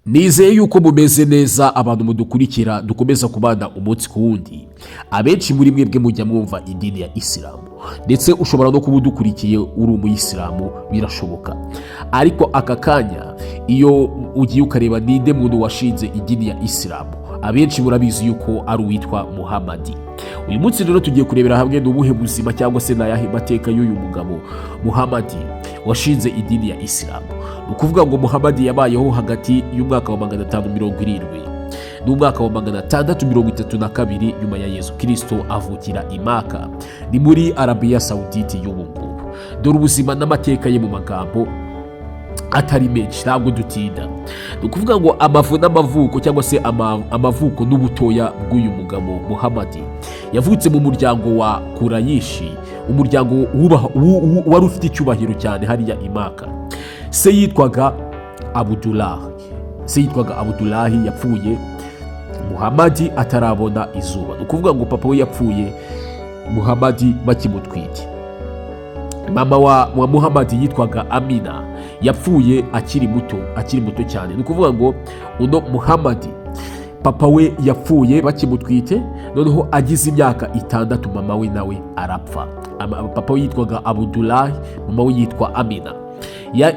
Nizeye yuko mumeze neza abantu mudukurikira dukomeza kubana umunsi ku wundi. Abenshi muri mwebwe mujya mwumva idini ya Isilamu ndetse ushobora no kuba udukurikiye uri umuyisilamu, birashoboka. Ariko aka kanya iyo ugiye ukareba ninde muntu washinze idini ya Isilamu, abenshi murabizi yuko ari uwitwa Muhamadi. Uyu munsi rero tugiye kurebera hamwe n'ubuhe buzima cyangwa se n'ayahe mateka y'uyu mugabo Muhamadi washinze idini ya Isilamu. Ni ukuvuga ngo Muhamadi yabayeho hagati y'umwaka wa 570 n'umwaka wa 632 nyuma ya Yesu Kristo avukira i Maka, ni muri Arabiya Saudite y'ubu ngubu. Dore ubuzima n'amateka ye mu magambo atari menshi, ntabwo dutinda. Ni ukuvuga ngo amavu n'amavuko cyangwa se amavuko n'ubutoya bw'uyu mugabo Muhamadi, yavutse mu muryango wa Kurayishi, umuryango wari ufite icyubahiro cyane hariya i Maka. Se yitwaga Abudulahi, yapfuye Muhamadi atarabona izuba. Ni ukuvuga ngo papa we yapfuye Muhamadi bakimutwite. Mama wa Muhamadi yitwaga Amina, yapfuye akiri muto cyane. Ni ukuvuga ngo uno Muhamadi papa we yapfuye bakimutwite, noneho agize imyaka 6 mama we nawe arapfa. Papa we yitwaga Abudulahi, mama we yitwa Amina.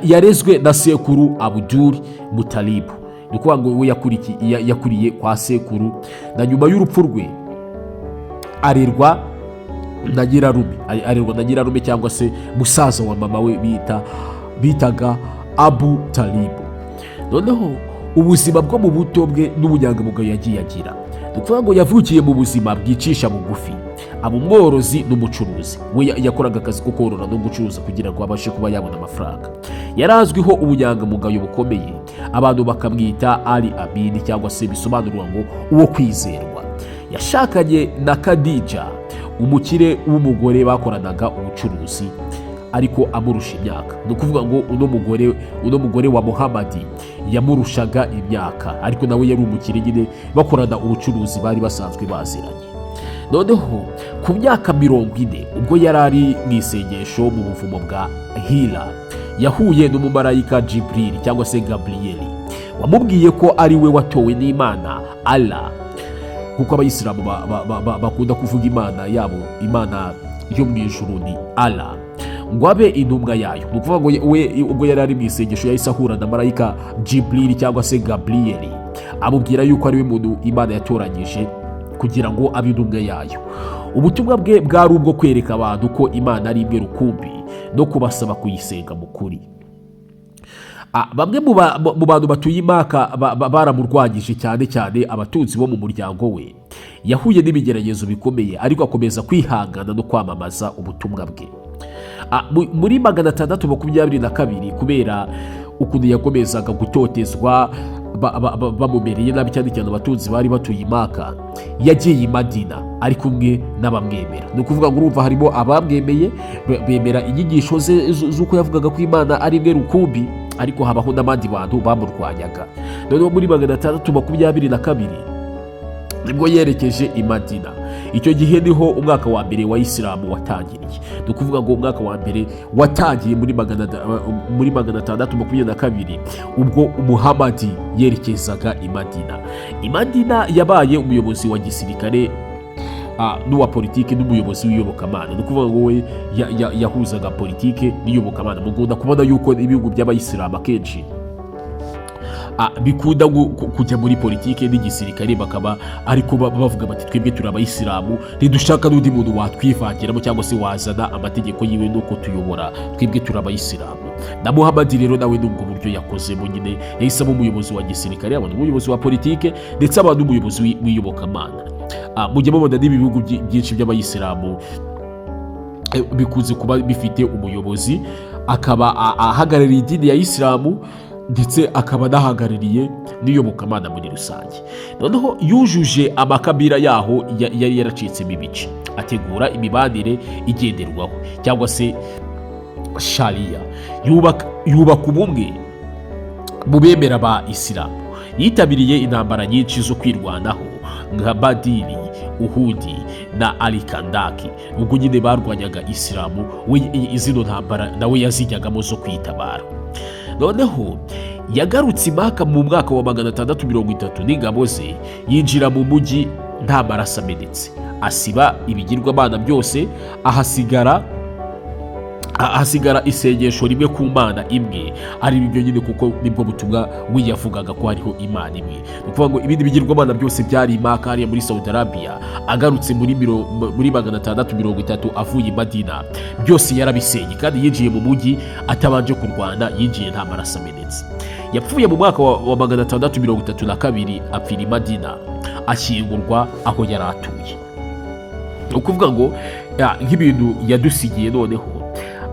Yarezwe na sekuru Abdul Mutalibu. Ni ukuvuga ngo we yakuriye kwa sekuru, na nyuma y'urupfu rwe arerwa na nyirarume cyangwa se musaza wa mama we bitaga Abu Talibu. Noneho ubuzima bwo mu buto bwe n'ubunyangamugayo yagiye agira. Ni ukuvuga ngo yavukiye mu buzima bwicisha bugufi, aba umworozi n'umucuruzi. We yakoraga akazi ko korora no gucuruza kugira ngo abashe kuba yabona amafaranga. Yari azwiho ubunyangamugayo bukomeye, abantu bakamwita Ali Amin cyangwa se bisobanurwa ngo uwo kwizerwa. Yashakanye na Khadija, umukire w'umugore bakoranaga ubucuruzi ariko amurusha imyaka. Ni ukuvuga ngo uno mugore wa Muhamadi yamurushaga imyaka, ariko nawe yari umukire nyine, bakorana ubucuruzi, bari basanzwe baziranye. Noneho ku myaka 40 ubwo yari ari mu isengesho mu buvumo bwa Hira, yahuye n'umumarayika Jibril cyangwa se Gabriel, wamubwiye ko ari we watowe n'Imana Allah, kuko abayisilamu bakunda kuvuga imana yabo, imana yo mu ijuru ni Allah, ngo abe intumwa yayo. Ni ukuvuga ngo we ubwo yari ari mu isengesho yahise ahura na marayika Jibril cyangwa se Gabriel, amubwira yuko ari we muntu Imana yatoranyije kugira ngo abe intumwa yayo. Ubutumwa bwe bwari ubwo kwereka abantu ko Imana ari imwe rukumbi no kubasaba kuyisenga mu kuri. Bamwe mu bantu batuye i Maka baramurwanyije, cyane abatunzi bo mu muryango we. Yahuye n'ibigeragezo bikomeye, ariko akomeza kwihangana no kwamamaza ubutumwa bwe. Muri 622 kubera ukuntu yakomezaga gutotezwa, bamumereye nabi cyane abatunzi bari batuye i Maka, yagiye i Madina ari kumwe n'abamwemera. Ni ukuvuga ngo urumva harimo abamwemeye bemera inyigisho ze z'uko yavugaga ko Imana ari imwe rukumbi, ariko habaho n'abandi bantu bamurwanyaga. Noneho muri 622 nibwo yerekeje i Madina. Icyo gihe niho umwaka wa mbere wa Isilamu watangiriye. Ni ukuvuga ngo umwaka wa mbere watangiye muri 622 ubwo Muhamadi yerekezaga i Madina. I Madina yabaye umuyobozi wa gisirikare n'uwa politike n'umuyobozi w'iyobokamana. Ni ukuvuga ngo we yahuzaga politike n'iyobokamana. Mugunda kubona yuko ibihugu by'abayisilamu akenshi bikunda kujya muri politike n'igisirikare, bakaba ariko bavuga bati twebwe turi abayisilamu, ntidushaka n'undi muntu watwivangiramo cyangwa se wazana amategeko yiwe nuko tuyobora, twebwe turi abayisilamu. Na Muhamadi rero nawe nubwo buryo yakozemo nyine, yahisemo umuyobozi wa gisirikare, abantu umuyobozi wa politike ndetse abantu umuyobozi w'iyobokamana. Mujye mubona n'ibihugu byinshi by'abayisilamu bikunze kuba bifite umuyobozi, akaba ahagarariye idini ya Isilamu ndetse akaba anahagarariye n'iyobokamana muri rusange. Noneho yujuje amakabira yaho yari yaracitsemo ibice, ategura imibanire igenderwaho cyangwa se Sharia, yubaka ubumwe mu bemera ba Isilamu. Yitabiriye intambara nyinshi zo kwirwanaho nka Badiri, Uhudi na Alikandaki, ubwo nyine barwanyaga Isilamu. We izino ntambara nawe yazijyagamo zo kwitabara. Noneho yagarutse i Maka mu mwaka wa 630 n'ingabo ze, yinjira mu mujyi nta maraso amenetse, asiba ibigirwamana byose, ahasigara isengesho rimwe ku Mana imwe, ari byo nyine kuko nibwo butumwa wiyavugaga ko hariho Imana imwe. Ni ukuvuga ngo ibindi bigirwamana byose byari i Maka hariya muri Saudi Arabia. Agarutse muri 630 avuye i Madina, byose yarabisenye kandi yinjiye mu mujyi atabanje kurwana, yinjiye nta maraso amenetse. Yapfuye mu mwaka wa 632, apfira i Madina, ashyingurwa aho yari atuye. Ni ukuvuga ngo nk'ibintu yadusigiye noneho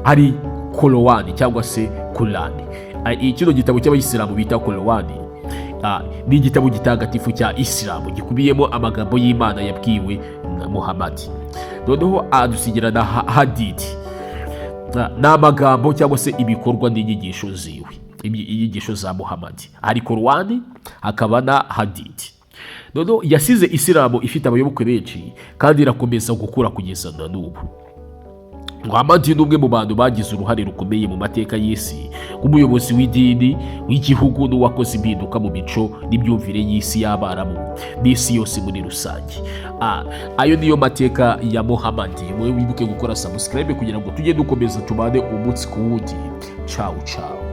hari Korowani cyangwa se Kurani. Kino gitabo cy'abayisilamu bita Korowani ni igitabo gitagatifu cya Isilamu gikubiyemo amagambo y'Imana yabwiwe na Muhammad. Noneho adusigira na hadith, ni amagambo cyangwa se ibikorwa n'inyigisho ziwe, inyigisho za Muhammad. Hari Korowani hakaba na hadith. Noneho yasize Isilamu ifite abayoboke benshi kandi irakomeza gukura kugeza na n'ubu. Muhammad ni umwe mu bantu bagize uruhare rukomeye mu mateka y'isi, nk'umuyobozi w'idini, w'igihugu, n'uwakoze impinduka mu mico n'imyumvire y'isi y'Abarabu n'isi yose muri rusange. Ayo niyo mateka ya Muhammad. Mwe wibuke gukora subscribe kugira ngo tujye dukomeza tubane umunsi ku wundi. Ciao ciao.